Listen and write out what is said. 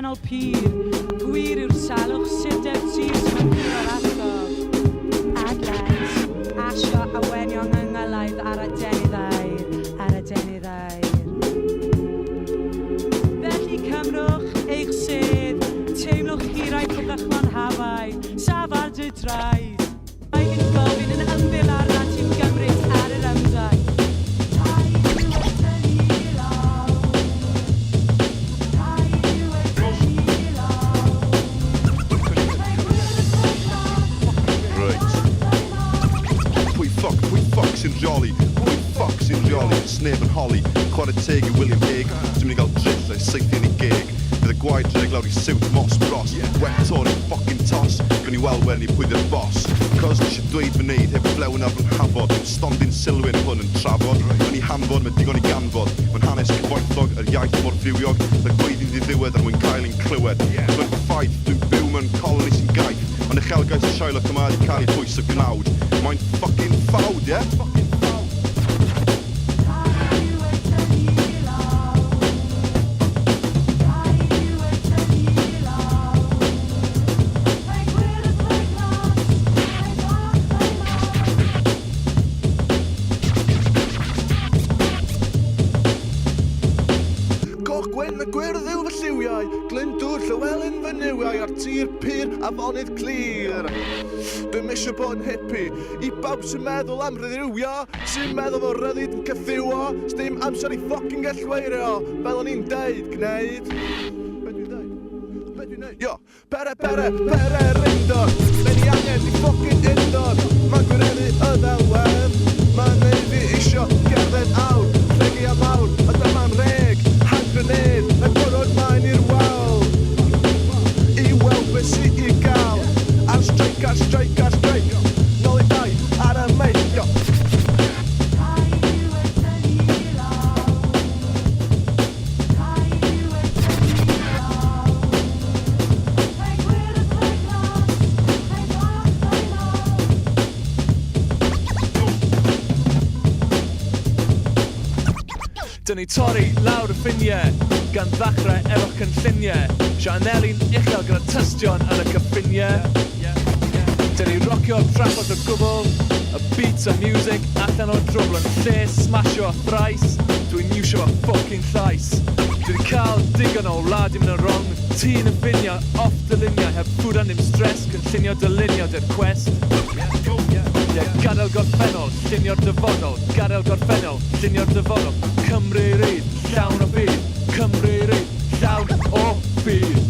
canol pyr. Gwir yw'r salwch sydd ef sy'n smygyr o'r atgof. Adlais, asio a wenion yngylaidd ar y denyddau, ar y denyddau. Felly cymrwch eich sedd, teimlwch hirau pwgachlon hafau, safard y draed. Mae yn gofyn yn ymbil ar na ti'n gymryd ar yr ymdau. Sy'n jolly, pwy ffoc sy'n jolly, sneb yn holi, chwarae teg i William Hague, dwi'n mynd i gael drill a'i seithio'n I geg, bydd y gwaed dreg lawr I siwt mos bros, wet Tory ffocin tos, gwn I weld wedyn I pwy dy'r boss, cos nes I dweud fy neud heb flewn ar fy nghafod, dwi'n stondin sylwyn hwn yn trafod, yn I hanfod, mae digon I ganfod, mae'n hanes cyfoethog, yr iaith mor fywiog, y gweiddi'n ddiwedd ar mwyn cael ein clywed, mae'n ffaith, dwi'n byw mewn coloni sy'n gaeth, ond uchelgais y Sherlock yma wedi cael ei pwys o gnawd, mae'n ffocin ffawd, ie? Gwyn y gwyrdd yw fy lliwiau, Glyndwr Llywelyn fy niwiau ar tir pyr a fonydd clir. Dwi'n misio bod yn hippie, I bawb sy'n meddwl am ryddiwio, sy'n meddwl fod ryddid yn cythiwo, s'dim amser I ffocin gellweirio, fel o'n i'n deud, gneud. Be dwi'n deud? Be dwi'n neud? Yo, pere rindor, be ni angen I ffocin undod, mae'n gwireddu y ddelwedd, mae'n neud fi isio gerdded awr, rhegi am awr, a dyma'n reg. Grenade, yn bwrod maen i'r wal I weld beth sy'n I gael Ar streic Nôl I dau ar y meicio Dyn ni torri lawr y ffiniau, gan ddechrau efo cynlluniau. Sian Elin uchel gyda tystion yn y cyffiniau. Dyn ni rocio trafod o gwbl, y beats a music allan o'r drwbl yn lle smasho a thrais. Dwi'n iwsio a ffocin llais. Dwi wedi cael digon o wlad I mynd yn wrong. Tîn y ffinia, off dyluniau, heb ffwd anim stress, cynllunio dylunio dy'r quest. Gadael gorffennol, llunio'r dyfodol. Gadael gorffennol, llunio'r dyfodol. Cymru ryd, llawn o byd. Cymru ryd, llawn o byd.